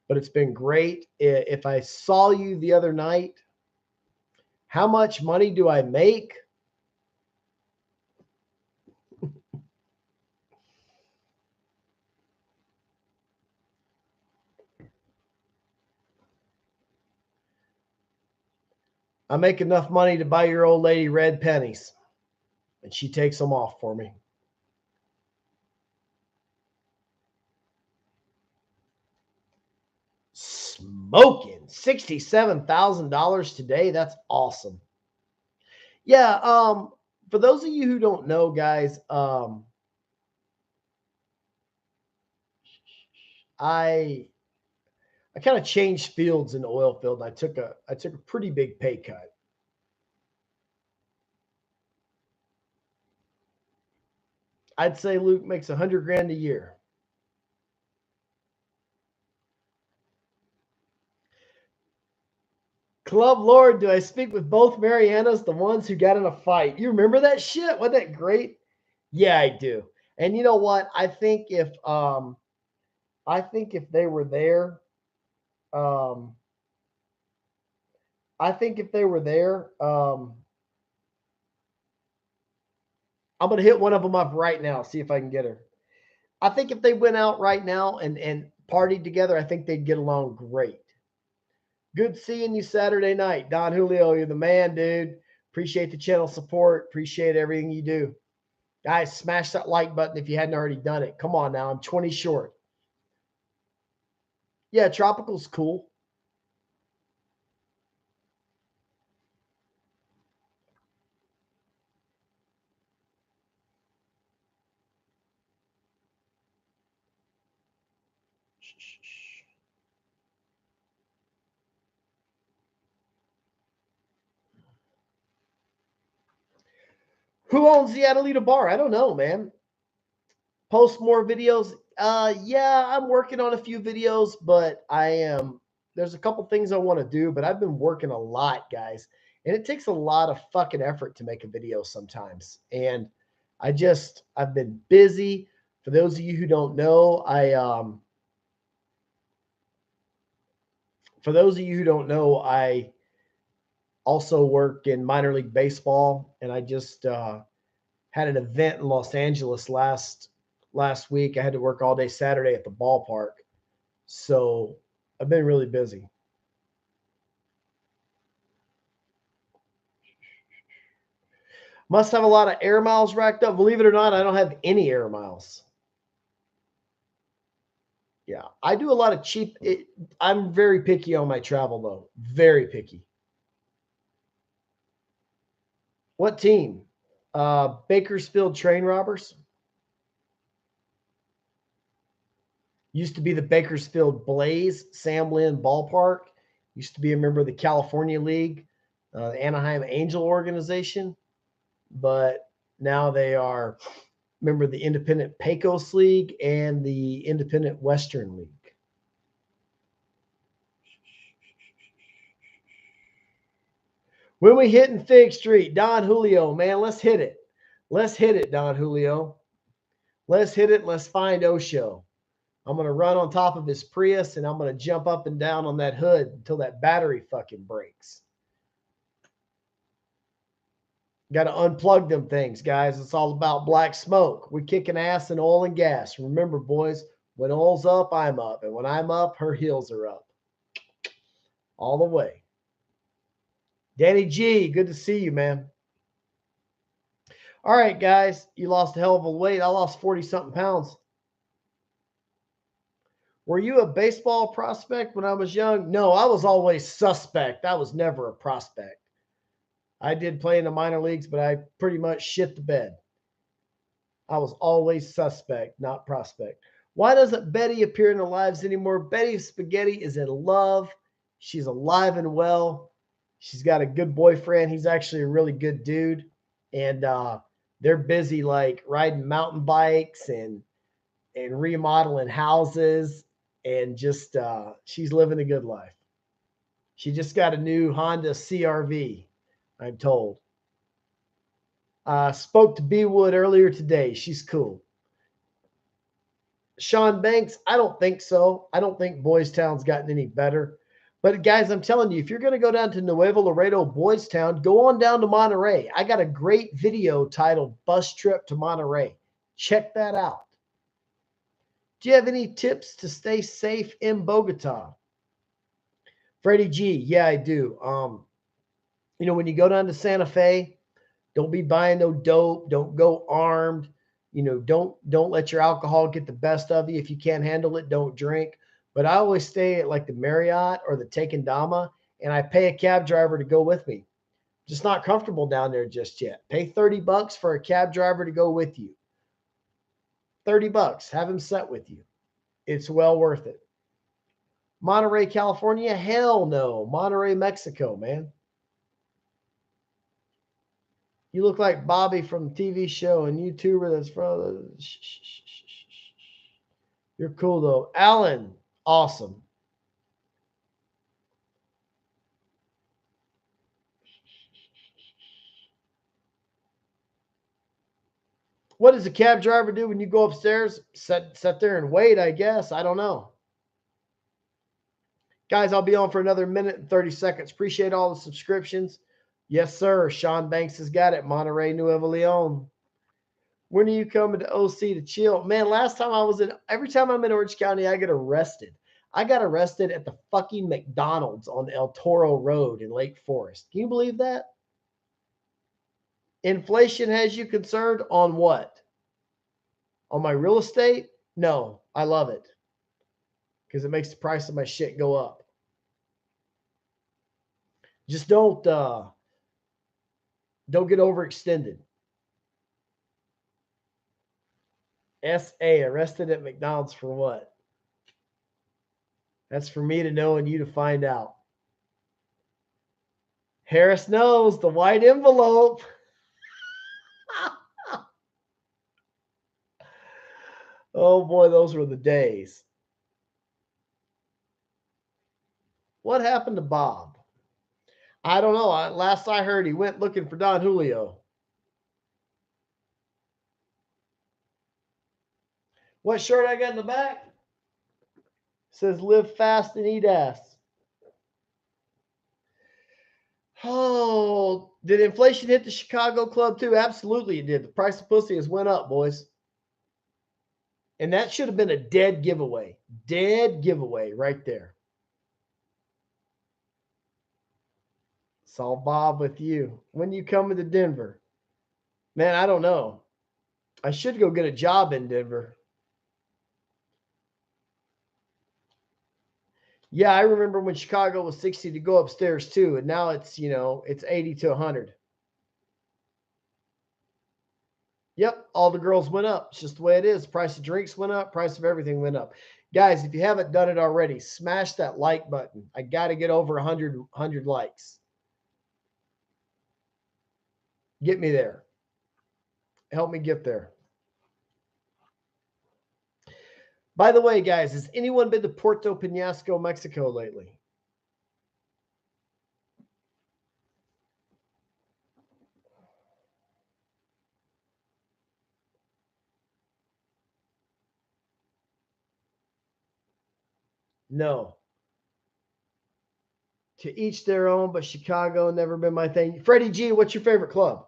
Speaker 1: but it's been great. If I saw you the other night, how much money do I make? I make enough money to buy your old lady red pennies, and she takes them off for me. Smoking $67,000 today. That's awesome. Yeah. For those of you who don't know, guys, I kind of changed fields in the oil field. And I took a pretty big pay cut. I'd say Luke makes 100 grand a year. Club Lord, do I speak with both Marianas, the ones who got in a fight? You remember that shit? Wasn't that great? Yeah, I do. And you know what? I think if they were there, um, I think if they were there, I'm gonna hit one of them up right now, see if I can get her. I think if they went out right now and partied together, I think they'd get along great. Good seeing you Saturday night. Don Julio, you're the man, dude. Appreciate the channel support. Appreciate everything you do. Guys, smash that like button if you hadn't already done it. Come on now. I'm 20 short. Yeah, Tropical's cool. Who owns the Adelita bar? I don't know, man. Post more videos. Yeah, I'm working on a few videos, but there's a couple things I want to do, but I've been working a lot, guys. And it takes a lot of fucking effort to make a video sometimes. And I've been busy. For those of you who don't know, I also work in minor league baseball, and I just had an event in Los Angeles last week. I had to work all day Saturday at the ballpark. So I've been really busy. Must have a lot of air miles racked up. Believe it or not, I don't have any air miles. Yeah, I do a lot of cheap. I'm very picky on my travel, though. Very picky. What team? Bakersfield Train Robbers. Used to be the Bakersfield Blaze, Sam Lynn Ballpark. Used to be a member of the California League, the Anaheim Angel organization, but now they are member of the Independent Pecos League and the Independent Western League. When we hitting Fig Street, Don Julio, man, let's hit it. Let's hit it, Don Julio. Let's hit it. Let's find Osho. I'm going to run on top of his Prius and I'm going to jump up and down on that hood until that battery fucking breaks. Got to unplug them things, guys. It's all about black smoke. We're kicking ass in oil and gas. Remember, boys, when oil's up, I'm up. And when I'm up, her heels are up. All the way. Danny G, good to see you, man. All right, guys. You lost a hell of a weight. I lost 40-something pounds. Were you a baseball prospect when I was young? No, I was always suspect. I was never a prospect. I did play in the minor leagues, but I pretty much shit the bed. I was always suspect, not prospect. Why doesn't Betty appear in our lives anymore? Betty Spaghetti is in love. She's alive and well. She's got a good boyfriend. He's actually a really good dude. And they're busy like riding mountain bikes and remodeling houses and just she's living a good life. She just got a new Honda CRV, I'm told. Spoke to B Wood earlier today. She's cool. Sean Banks, I don't think so. I don't think Boys Town's gotten any better. But guys, I'm telling you, if you're going to go down to Nuevo Laredo, Boys Town, go on down to Monterrey. I got a great video titled Bus Trip to Monterrey. Check that out. Do you have any tips to stay safe in Bogota? Freddie G, yeah, I do. When you go down to Santa Fe, don't be buying no dope. Don't go armed. Don't let your alcohol get the best of you. If you can't handle it, don't drink. But I always stay at like the Marriott or the Tekendama, and I pay a cab driver to go with me. Just not comfortable down there just yet. Pay $30 for a cab driver to go with you. $30. Have him set with you. It's well worth it. Monterey, California? Hell no. Monterey, Mexico, man. You look like Bobby from the TV show and YouTuber that's from. You're cool though. Alan, awesome. What does a cab driver do when you go upstairs? Sit there and wait, I guess. I don't know. Guys, I'll be on for another minute and 30 seconds. Appreciate all the subscriptions. Yes, sir. Sean Banks has got it. Monterey, Nuevo Leon. When are you coming to OC to chill? Man, last time every time I'm in Orange County, I get arrested. I got arrested at the fucking McDonald's on El Toro Road in Lake Forest. Can you believe that? Inflation has you concerned on what? On my real estate? No, I love it because it makes the price of my shit go up. Just don't get overextended. SA arrested at McDonald's for what? That's for me to know and you to find out. Harris knows the white envelope. Oh boy, those were the days. What happened to Bob? I don't know. Last I heard, he went looking for Don Julio. What shirt I got in the back? Says live fast and eat ass. Oh, did inflation hit the Chicago club too? Absolutely it did. The price of pussy has went up, boys. And that should have been a dead giveaway. Dead giveaway right there. Saw Bob with you. When you coming to Denver? Man, I don't know. I should go get a job in Denver. Yeah, I remember when Chicago was 60 to go upstairs too, and now it's, it's 80 to 100. Yep, all the girls went up. It's just the way it is. Price of drinks went up, price of everything went up. Guys, if you haven't done it already, smash that like button. I got to get over 100 likes. Get me there. Help me get there. By the way, guys, has anyone been to Puerto Penasco, Mexico lately? No. To each their own, but Chicago never been my thing. Freddie G, what's your favorite club?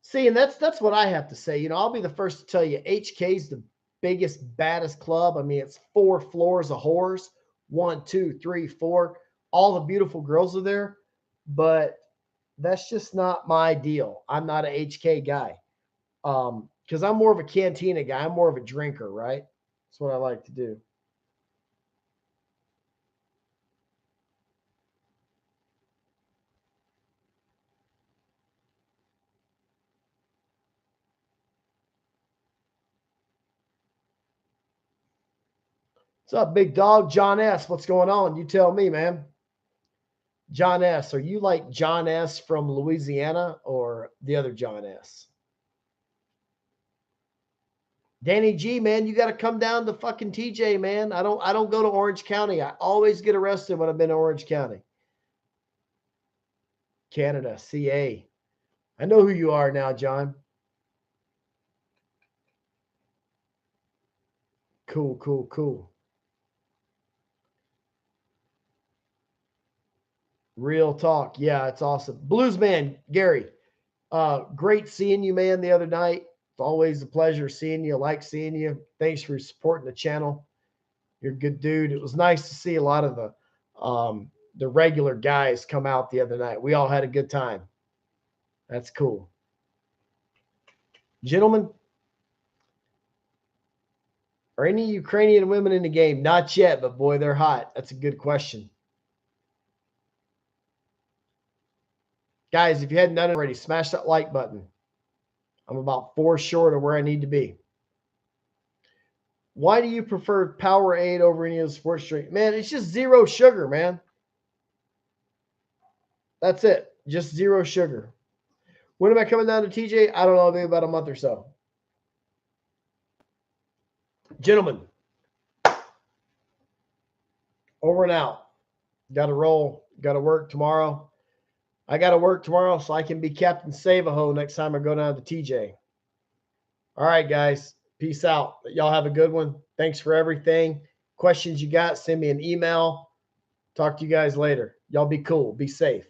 Speaker 1: See, and that's what I have to say. I'll be the first to tell you, HK's the biggest, baddest club. I mean, it's 4 floors of whores. 1, 2, 3, 4. All the beautiful girls are there, but that's just not my deal. I'm not a HK guy. Because I'm more of a cantina guy. I'm more of a drinker, right? That's what I like to do. What's up, big dog? John S. What's going on? You tell me, man. John S. Are you like John S. from Louisiana or the other John S.? Danny G, man, you got to come down to fucking TJ, man. I don't go to Orange County. I always get arrested when I've been to Orange County. Canada, CA. I know who you are now, John. Cool, cool, cool. Real talk. Yeah, it's awesome. Blues man, Gary. Great seeing you, man, the other night. It's always a pleasure seeing you. I like seeing you. Thanks for supporting the channel. You're a good dude. It was nice to see a lot of the regular guys come out the other night. We all had a good time. That's cool. Gentlemen, are any Ukrainian women in the game? Not yet, but boy, they're hot. That's a good question. Guys, if you hadn't done it already, smash that like button. I'm about 4 short of where I need to be. Why do you prefer Powerade over any of the sports drink? Man, it's just zero sugar, man. That's it. Just zero sugar. When am I coming down to TJ? I don't know, maybe about a month or so. Gentlemen, over and out. Got to roll. Got to work tomorrow. I got to work tomorrow so I can be Captain Save-A-Ho next time I go down to TJ. All right, guys. Peace out. Y'all have a good one. Thanks for everything. Questions you got, send me an email. Talk to you guys later. Y'all be cool. Be safe.